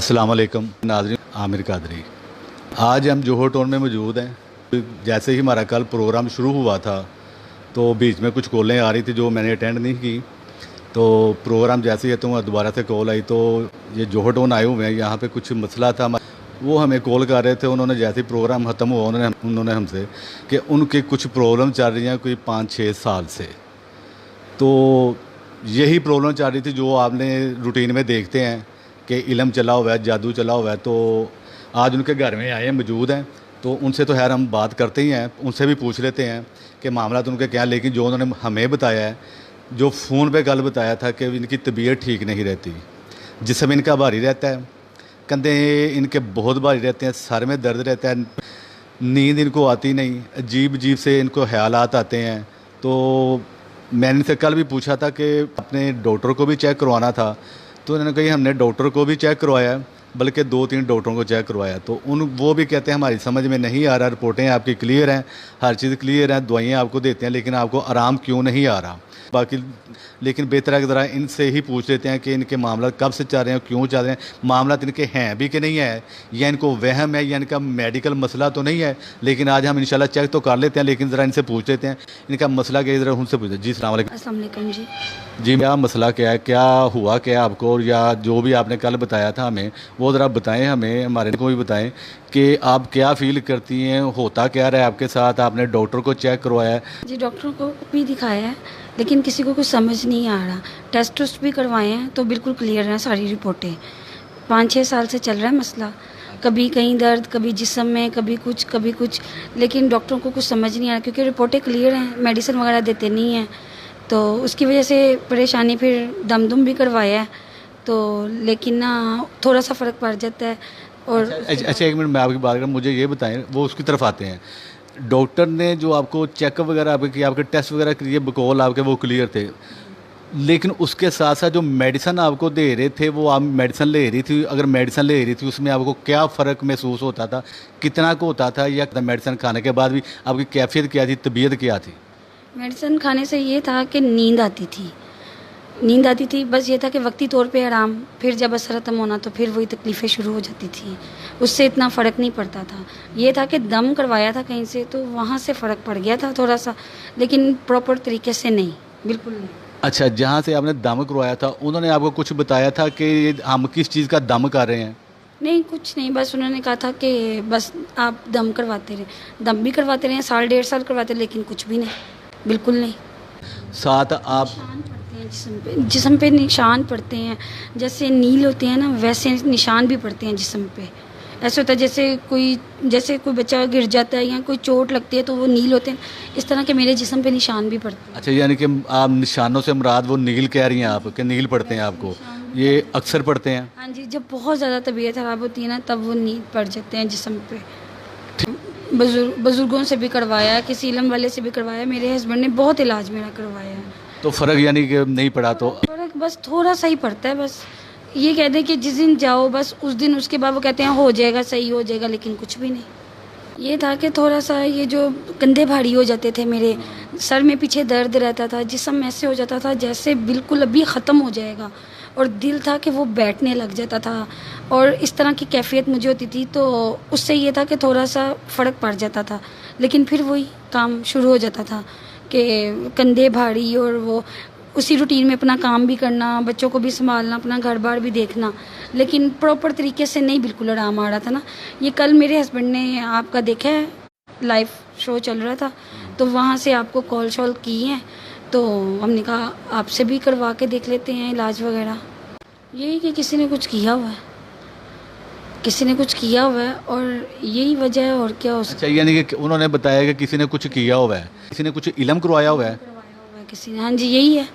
अस्सलाम वालेकुम नाज़रीन, आमिर कादरी। आज हम जोहर टाउन में मौजूद हैं। जैसे ही हमारा कल प्रोग्राम शुरू हुआ था तो बीच में कुछ कॉलें आ रही थी जो मैंने अटेंड नहीं की। तो प्रोग्राम जैसे ही तो दोबारा से कॉल आई तो ये जोहर टाउन आए हुए हैं, यहाँ पे कुछ मसला था। वो हमें कॉल कर रहे थे। उन्होंने जैसे ही प्रोग्राम ख़त्म हुआ उन्होंने हमसे कि उनके कुछ प्रॉब्लम चल रही हैं कोई 5-6 साल से। तो यही प्रॉब्लम चल रही थी जो आपने रूटीन में देखते हैं कि इल्म चला हुआ है, जादू चला हुआ है। तो आज उनके घर में आए हैं, मौजूद हैं। तो उनसे तो खैर हम बात करते ही हैं, उनसे भी पूछ लेते हैं कि मामला तो उनके क्या। लेकिन जो उन्होंने हमें बताया है, जो फ़ोन पे कल बताया था कि इनकी तबीयत ठीक नहीं रहती, जिस्म इनका भारी रहता है, कंधे इनके बहुत भारी रहते हैं, सर में दर्द रहता है, नींद इनको आती नहीं, अजीब अजीब से इनको ख्यालात आते हैं। तो मैंने इनसे कल भी पूछा था कि अपने डॉक्टर को भी चेक करवाना था। तो उन्होंने कही हमने डॉक्टर को भी चेक करवाया, बल्कि 2-3 डॉक्टरों को चेक करवाया। तो वो भी कहते हैं हमारी समझ में नहीं आ रहा, रिपोर्टें आपकी क्लियर हैं, हर चीज़ क्लियर है, दवाइयाँ आपको देते हैं, लेकिन आपको आराम क्यों नहीं आ रहा। बाकी लेकिन बेहतर है कि ज़रा इनसे ही पूछ लेते हैं कि इनके मामला कब से चल रहे हैं, क्यों चल रहे हैं, मामला इनके हैं भी कि नहीं है, या इनको वहम है, या इनका मेडिकल मसला तो नहीं है। लेकिन आज हम इंशाल्लाह चेक तो कर लेते हैं, लेकिन ज़रा इनसे पूछ लेते हैं इनका मसला क्या है। ज़रा उनसे पूछते हैं। जी अस्सलाम वालेकुम। जी क्या मसला क्या है, क्या हुआ क्या आपको, या जो भी आपने कल बताया था हमें वो ज़रा बताएं, हमें हमारे को भी बताएं कि आप क्या फ़ील करती हैं, होता क्या रहा है आपके साथ। आपने डॉक्टर को चेक करवाया है? जी डॉक्टर को भी दिखाया है, लेकिन किसी को कुछ समझ नहीं आ रहा। टेस्ट भी करवाए हैं तो बिल्कुल क्लियर हैं सारी रिपोर्टें। 5-6 साल से चल रहा है मसला, कभी कहीं दर्द, कभी जिस्म में, कभी कुछ, लेकिन डॉक्टरों को कुछ समझ नहीं आ रहा क्योंकि रिपोर्टें क्लियर हैं, मेडिसिन वगैरह देते नहीं हैं। तो उसकी वजह से परेशानी, फिर दम भी करवाया है तो लेकिन ना थोड़ा सा फ़र्क पड़ जाता है। और अच्छा 1 मिनट मैं आपकी बात करूँ, मुझे ये बताएं, वो उसकी तरफ आते हैं। डॉक्टर ने जो आपको चेकअप वगैरह आपके किया, आपके टेस्ट वगैरह किए, बकौल आपके वो क्लियर थे, लेकिन उसके साथ साथ जो मेडिसिन आपको दे रहे थे वो आप मेडिसिन ले रही थी, अगर मेडिसिन ले रही थी उसमें आपको क्या फ़र्क महसूस होता था, कितना को होता था, या मेडिसिन खाने के बाद भी आपकी कैफियत क्या थी, तबीयत क्या थी? मेडिसिन खाने से ये था कि नींद आती थी, बस ये था कि वक्ती तौर पे आराम, फिर जब असर ख़त्म होना तो फिर वही तकलीफ़ें शुरू हो जाती थी। उससे इतना फ़र्क नहीं पड़ता था। ये था कि दम करवाया था कहीं से तो वहाँ से फ़र्क पड़ गया था थोड़ा सा, लेकिन प्रॉपर तरीके से नहीं, बिल्कुल नहीं। अच्छा, जहाँ से आपने दम करवाया था उन्होंने आपको कुछ बताया था कि हम किस चीज़ का दम कर रहे हैं? नहीं, कुछ नहीं, बस उन्होंने कहा था कि बस आप दम करवाते रहें। दम भी करवाते रहे, 1.5 साल करवाते, लेकिन कुछ भी नहीं, बिल्कुल नहीं। साथ आप निशान पड़ते हैं जिस्म पे निशान पड़ते हैं, जैसे नील होते हैं ना वैसे निशान भी पड़ते हैं जिस्म पे। ऐसा होता है जैसे कोई बच्चा गिर जाता है या कोई चोट लगती है तो वो नील होते हैं, इस तरह के मेरे जिस्म पे निशान भी पड़ते हैं। अच्छा, यानी कि आप निशानों से मुराद वो नील कह रही हैं आप कि नील पड़ते हैं आपको, ये अक्सर पड़ते हैं? हाँ जी, जब बहुत ज़्यादा तबीयत ख़राब होती है ना तब वो नील पड़ जाते हैं जिस्म पे। बुज़ुर्गों से भी करवाया, किसी इल्म वाले से भी करवाया, मेरे हस्बैंड ने बहुत इलाज मेरा करवाया है। तो फ़र्क यानी कि नहीं पड़ा? तो फ़र्क बस थोड़ा सा ही पड़ता है। बस ये कहते हैं कि जिस दिन जाओ बस उस दिन, उसके बाद वो कहते हैं हो जाएगा, सही हो जाएगा, लेकिन कुछ भी नहीं। ये था कि थोड़ा सा ये जो कंधे भारी हो जाते थे मेरे, सर में पीछे दर्द रहता था, जिस्म ऐसे हो जाता था जैसे बिल्कुल अभी ख़त्म हो जाएगा, और दिल था कि वो बैठने लग जाता था, और इस तरह की कैफियत मुझे होती थी। तो उससे ये था कि थोड़ा सा फ़र्क पड़ जाता था, लेकिन फिर वही काम शुरू हो जाता था कि कंधे भारी, और वो उसी रूटीन में अपना काम भी करना, बच्चों को भी संभालना, अपना घर बार भी देखना, लेकिन प्रॉपर तरीके से नहीं बिल्कुल आराम आ रहा था ना। ये कल मेरे हस्बैंड ने आपका देखा है, लाइव शो चल रहा था, तो वहाँ से आपको कॉल शॉल की हैं, तो हमने कहा आपसे भी करवा के देख लेते हैं इलाज वगैरह। यही कि किसी ने कुछ किया हुआ है, और यही वजह है, और क्या हो सकता अच्छा, यानी कि उन्होंने बताया कि किसी ने कुछ किया हुआ है, किसी ने कुछ इल्म करवाया हुआ है? किसी ने। हाँ जी, यही है।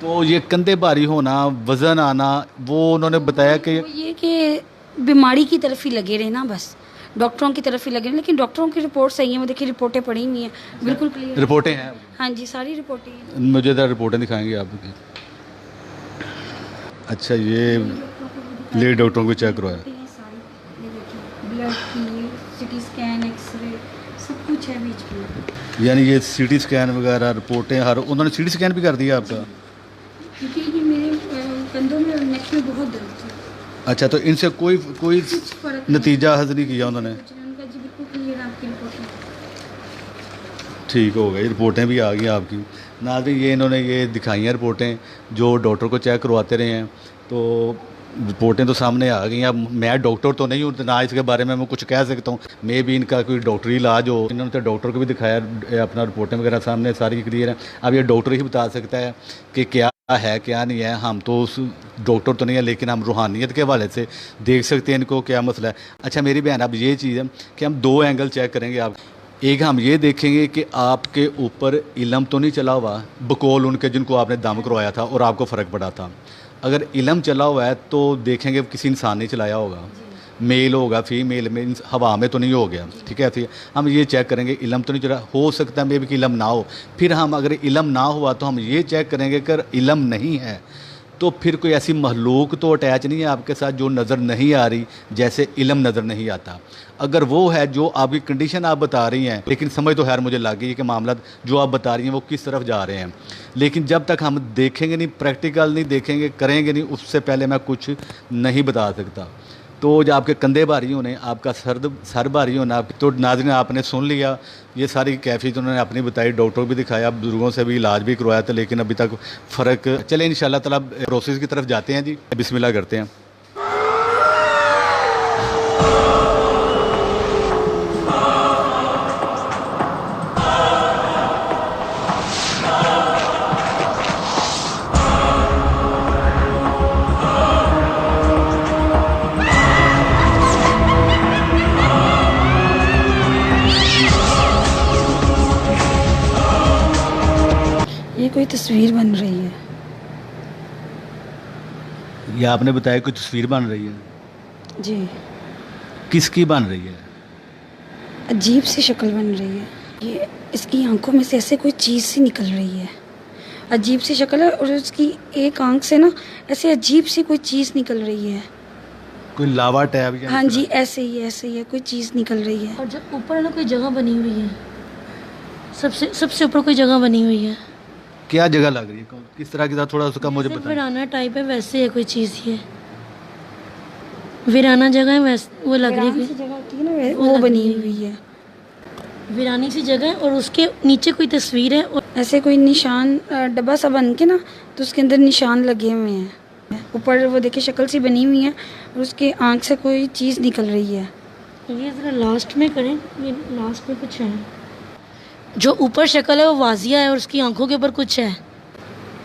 तो ये कंधे भारी होना, वज़न आना, वो उन्होंने बताया कि वो ये कि बीमारी की तरफ ही लगे रहे ना, बस डॉक्टरों की तरफ ही लगे रहे, लेकिन डॉक्टरों की रिपोर्ट सही है। वो देखिए रिपोर्टें पड़ी हुई हैं, बिल्कुल क्लियर रिपोर्टें हैं? हाँ जी, सारी रिपोर्टें हैं। मुझे ज़रा रिपोर्टें दिखाएंगे आप? अच्छा, ये ले डॉक्टरों को चेक करवाया, ब्लड की सिटी स्कैन, एक्सरे, सब कुछ है बीच में। यानी ये सीटी स्कैन वगैरह रिपोर्टें हर उन्होंने सीटी स्कैन भी कर दिया आपका? क्योंकि ये मेरे कंधों में और नेक में बहुत दर्द था। अच्छा, तो इनसे कोई कोई फर्क नतीजा हासिल नहीं किया उन्होंने? उनका जी बिल्कुल क्लियर आपकी रिपोर्ट। ठीक हो गई, रिपोर्टें भी आ गई आपकी। नाज़रीन, ये इन्होंने ये दिखाई हैं रिपोर्टें, जो डॉक्टर को चेक करवाते रहे हैं, तो रिपोर्टें तो सामने आ गई हैं। अब मैं डॉक्टर तो नहीं हूँ, तो ना इसके बारे में मैं कुछ कह सकता हूँ। मे भी इनका कोई डॉक्टरी इलाज हो। इन्होंने तो डॉक्टर को भी दिखाया, अपना रिपोर्टें वगैरह सामने सारी क्लियर हैं। अब ये डॉक्टर ही बता सकता है कि क्या है क्या नहीं है। हम तो उस डॉक्टर तो नहीं है, लेकिन हम रूहानियत के हवाले से देख सकते हैं इनको क्या मसला है। अच्छा मेरी बहन, अब ये चीज़ है कि हम दो एंगल चेक करेंगे। आप एक हम ये देखेंगे कि आपके ऊपर इलम तो नहीं चला हुआ, बकौल उनके जिनको आपने दम करवाया था और आपको फ़र्क पड़ा था। अगर इलम चला हुआ है तो देखेंगे किसी इंसान ने चलाया होगा, मेल होगा, फीमेल में, हवा में तो नहीं हो गया। ठीक है, ठीक है, हम ये चेक करेंगे इलम तो नहीं चला। हो सकता है मे भी कि इलम ना हो। फिर हम अगर इलम ना हुआ तो हम ये चेक करेंगे कि अगर इलम नहीं है तो फिर कोई ऐसी महलूक तो अटैच नहीं है आपके साथ जो नज़र नहीं आ रही, जैसे इलम नज़र नहीं आता। अगर वो है जो आपकी कंडीशन आप बता रही हैं, लेकिन समझ तो खैर मुझे लग गई है कि मामला जो आप बता रही हैं वो किस तरफ जा रहे हैं, लेकिन जब तक हम देखेंगे नहीं, प्रैक्टिकल नहीं देखेंगे, करेंगे नहीं, उससे पहले मैं कुछ नहीं बता सकता। तो जो आपके कंधे भारी होने, आपका सर भारी होना, तो नाज़रीन आपने सुन लिया। ये सारी कैफियत उन्होंने अपनी बताई, डॉक्टर भी दिखाया, बुजुर्गों से भी इलाज भी करवाया था, लेकिन अभी तक फ़र्क। चले इंशाल्लाह ताला प्रोसेस की तरफ जाते हैं जी, बिस्मिल्लाह करते हैं। ये कोई तस्वीर बन रही है। ये आपने बताया कोई तस्वीर बन रही है, जी, किसकी बन रही है? अजीब सी शक्ल बन रही है। ये इसकी आंखों में से ऐसे कोई चीज़ सी निकल रही है, अजीब सी शक्ल है, और उसकी एक आंख से ना ऐसे अजीब सी कोई चीज़ निकल रही है। कोई लावा टैब या हाँ जी, ऐसे ही है, कोई चीज़ निकल रही है। और जो ऊपर ना कोई जगह बनी हुई है, सबसे ऊपर कोई जगह बनी हुई है। क्या जगह लग रही है, किस तरह की? थोड़ा उसका मुझे जैसे बताएं। वीराना टाइप है, वैसे है कोई चीज़ ये वीराना जगह है, वैसे वो लग रही वीरान है सी जगह होती है ना, वो बनी हुई है। वीरानी सी जगह है, और उसके नीचे कोई तस्वीर है, और ऐसे कोई निशान डब्बा सा बन के ना, तो उसके अंदर निशान लगे हुए हैं। ऊपर वो देखिए शक्ल सी बनी हुई है, और उसके आंख से कोई चीज़ निकल रही है। ये ज़रा लास्ट में करें, ये लास्ट में कुछ है। जो ऊपर शक्ल है वो वाजिया है, और उसकी आंखों के ऊपर कुछ है।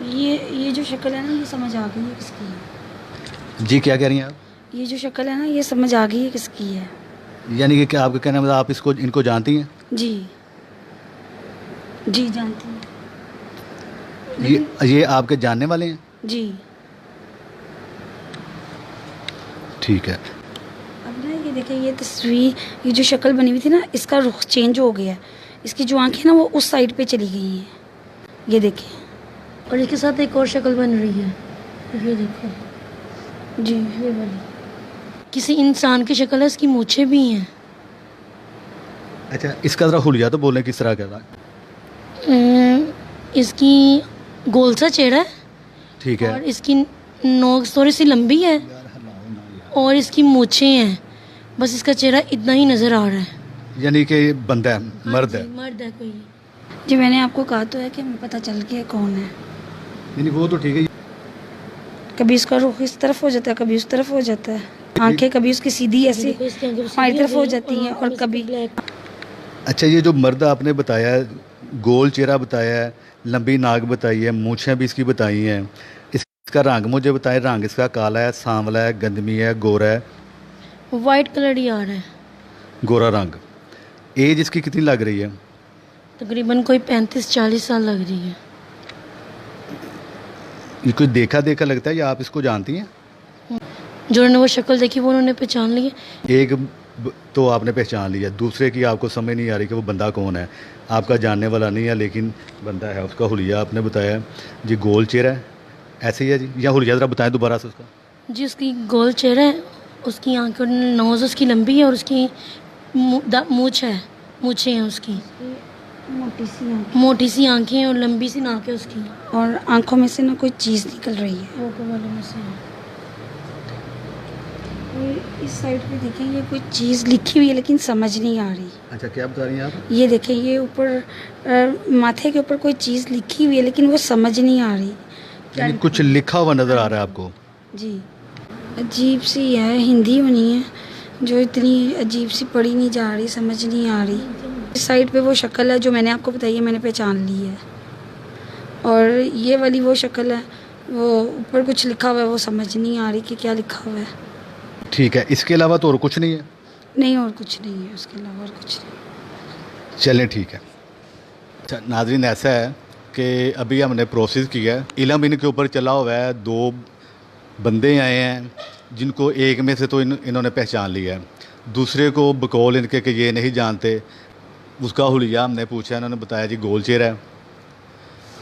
ये जो शक्ल है ना, ये समझ आ गई है किसकी है। जी, क्या कह रही हैं आप? ये जो शक्ल है ना, ये समझ आ गई है किसकी है। यानी कि क्या आपका कहना मतलब आप इनको जानती हैं? जी जी, जानती हूँ। ये आपके जानने वाले हैं? जी। ठीक है। अब ना ये देखिए, ये तस्वीर, ये जो शक्ल बनी हुई थी ना, इसका रुख चेंज हो गया है। इसकी जो आंखें ना, वो उस साइड पे चली गई हैं। ये देखिए, और इसके साथ एक और शक्ल बन रही है, ये देखो, जी, ये वाली किसी इंसान की शक्ल है, इसकी मूछें भी हैं। अच्छा, इसका ज़रा हुलिया तो बोलें, किस तरह का? इसकी गोल सा चेहरा है, ठीक है। और इसकी नोक थोड़ी सी लंबी है, और इसकी मूछें हैं। बस इसका चेहरा इतना ही नज़र आ रहा है। यानी कि बंदा है, मर्द है? मर्द है कोई। जी, मैंने आपको कहा तो है कि हमें पता चल गया कौन है। यानी वो तो ठीक है। कभी इसका रुख इस तरफ हो जाता है, कभी उस तरफ हो जाता है। आंखें कभी उसकी सीधी ऐसे हमारी तरफ हो जाती हैं, और कभी ब्लैक। अच्छा, ये जो मर्द आपने बताया है, गोल चेहरा बताया है, लंबी नाक बताई है, मूछें भी इसकी बताई हैं, इसका रंग मुझे बताएं। रंग इसका काला है, सांवला है, गंदमी है, गोरा है? वाइट कलर ही आ रहा है। गोरा रंग। एज इसकी कितनी लग रही है? तकरीबन कोई 35-40 साल लग रही है। ये कोई देखा लगता है या आप इसको जानती हैं? जिन्होंने वो शक्ल देखी वो उन्होंने पहचान ली है। एक तो आपने पहचान लिया, दूसरे की आपको समझ नहीं आ रही कि वो बंदा कौन है। आपका जानने वाला नहीं है, लेकिन बंदा है। उसका हुलिया आपने बताया जी, गोल चेहरा है, ऐसे ही है जी? या हुलिया ज़रा बताएं दोबारा से उसका। जी, उसकी गोल चेहरा है, उसकी आंखें, नोज़ उसकी लंबी है, और उसकी मूछें हैं उसकी, मोटी सी आंखें और लंबी सी नाक है उसकी, और आंखों में से ना कोई चीज़ निकल रही है। वो वाले में से है। और इस साइड पे देखें ये कोई चीज़ लिखी हुई है लेकिन समझ नहीं आ रही। अच्छा, क्या बता रही हैं आप? ये देखें ये ऊपर माथे के ऊपर कोई चीज़ लिखी हुई है लेकिन वो समझ नहीं आ रही। यानी कुछ लिखा हुआ नज़र आ रहा है आपको? जी, अजीब सी है, हिंदी होनी है जो इतनी अजीब सी पढ़ी नहीं जा रही, समझ नहीं आ रही। इस साइड पे वो शक्ल है जो मैंने आपको बताई है, मैंने पहचान ली है। और ये वाली वो शक्ल है, वो ऊपर कुछ लिखा हुआ है, वो समझ नहीं आ रही कि क्या लिखा हुआ है। ठीक है, इसके अलावा तो और कुछ नहीं है? नहीं, और कुछ नहीं है, उसके अलावा और कुछ नहीं। चलें, ठीक है। अच्छा नाज़रीन, ऐसा है कि अभी हमने प्रोसेस किया है, इलम इनके ऊपर चला हुआ है। 2 बंदे आए हैं जिनको एक में से तो इन्होंने पहचान लिया है, दूसरे को बकौल इनके कि ये नहीं जानते। उसका हुलिया हमने पूछा, इन्होंने बताया जी गोल चेहरा है,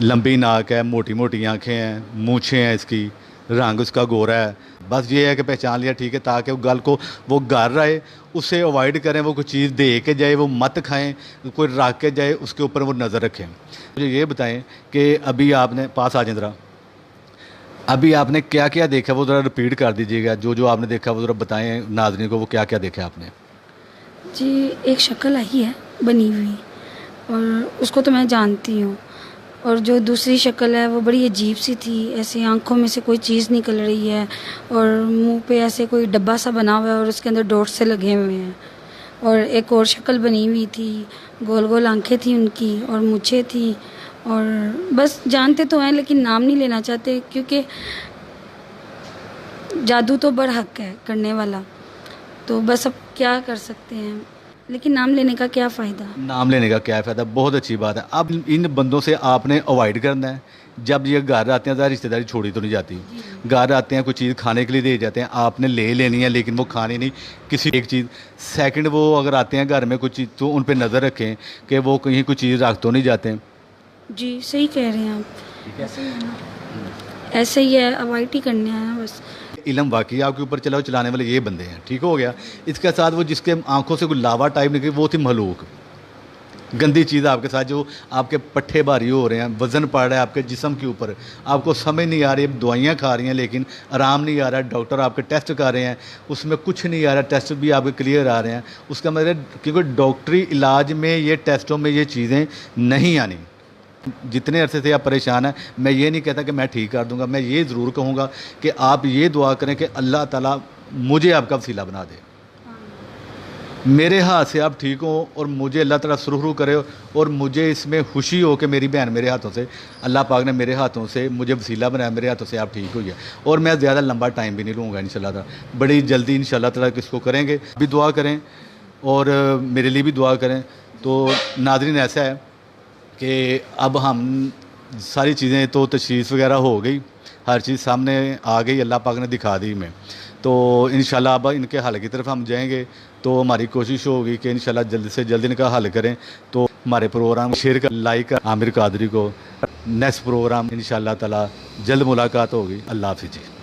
लंबी नाक है, मोटी मोटी आँखें हैं, मूँछें हैं इसकी, रंग उसका गोरा है। बस ये है कि पहचान लिया, ठीक है, ताकि वो गल को वो घर रहे उससे अवॉइड करें, वो कोई चीज़ दे के जाए वो मत खाएं, कोई रख के जाए उसके ऊपर वो नज़र रखें। मुझे ये बताएं कि अभी आपने पास आ जाए ज़रा, अभी आपने क्या क्या देखा वो ज़रा रिपीट कर दीजिएगा। जो जो आपने देखा वो ज़रा बताएं नाज़रीन को, वो क्या क्या देखा आपने? जी, एक शक्ल आई है बनी हुई और उसको तो मैं जानती हूँ। और जो दूसरी शक्ल है वो बड़ी अजीब सी थी, ऐसे आंखों में से कोई चीज़ निकल रही है और मुंह पे ऐसे कोई डब्बा सा बना हुआ है और उसके अंदर डॉट से लगे हुए हैं। और एक और शक्ल बनी हुई थी, गोल गोल आंखें थी उनकी और मूँछें थी। और बस जानते तो हैं लेकिन नाम नहीं लेना चाहते, क्योंकि जादू तो बरहक है करने वाला, तो बस अब क्या कर सकते हैं, लेकिन नाम लेने का क्या फ़ायदा। नाम लेने का क्या फ़ायदा, बहुत अच्छी बात है। अब इन बंदों से आपने अवॉइड करना है। जब ये घर आते हैं तो रिश्तेदारी छोड़ी तो नहीं जाती, घर आते हैं कोई चीज़ खाने के लिए दे जाते हैं, आपने ले लेनी है लेकिन वो खानी नहीं किसी एक चीज़। सेकंड, वो अगर आते हैं घर में कुछ चीज़ तो उन पे नज़र रखें कि वो कहीं कोई चीज़ रख तो नहीं जाते हैं। जी, सही कह रहे हैं आप। ऐसे ही है ना, ऐसे ही है, अवॉइड ही करने हैं बस। इलम वाकई आपके ऊपर चला, चलाने वाले ये बंदे हैं, ठीक हो गया। इसके साथ वो जिसके आंखों से कोई लावा टाइप निकली, वो थी महलूक, गंदी चीज़ आपके साथ, जो आपके पट्ठे भारी हो रहे हैं, वज़न पड़ रहा है आपके जिस्म के ऊपर, आपको समझ नहीं आ रही, दवाइयाँ खा रही हैं लेकिन आराम नहीं आ रहा, डॉक्टर आपके टेस्ट कर रहे हैं उसमें कुछ नहीं आ रहा, टेस्ट भी आपके क्लियर आ रहे हैं। उसका मतलब क्योंकि डॉक्टरी इलाज में ये टेस्टों में ये चीज़ें नहीं आनी। जितने अरसे से आप परेशान हैं, मैं ये नहीं कहता कि मैं ठीक कर दूंगा, मैं ये ज़रूर कहूँगा कि आप ये दुआ करें कि अल्लाह ताला मुझे आपका वसीला बना दे, मेरे हाथ से आप ठीक हो और मुझे अल्लाह ताला सुरखरू करे और मुझे इसमें खुशी हो कि मेरी बहन मेरे हाथों से, अल्लाह पाक ने मेरे हाथों से मुझे वसीला बनाया, मेरे हाथों से आप ठीक हुई है। और मैं ज़्यादा लंबा टाइम भी नहीं लूँगा इंशाल्लाह ताला, बड़ी जल्दी इंशाल्लाह ताला किसको करेंगे। भी दुआ करें और मेरे लिए भी दुआ करें। तो नाज़रीन, ऐसा है कि अब हम सारी चीज़ें तो तशख़ीस वगैरह हो गई, हर चीज़ सामने आ गई, अल्लाह पाक ने दिखा दी हमें। तो इंशाल्लाह अब इनके हल की तरफ हम जाएंगे, तो हमारी कोशिश होगी कि इंशाल्लाह जल्द से जल्द इनका हल करें। तो हमारे प्रोग्राम शेयर कर, लाइक कर आमिर कादरी को। नेक्स्ट प्रोग्राम इंशाल्लाह ताला जल्द मुलाकात होगी। अल्लाह हाफ़िज़ जी।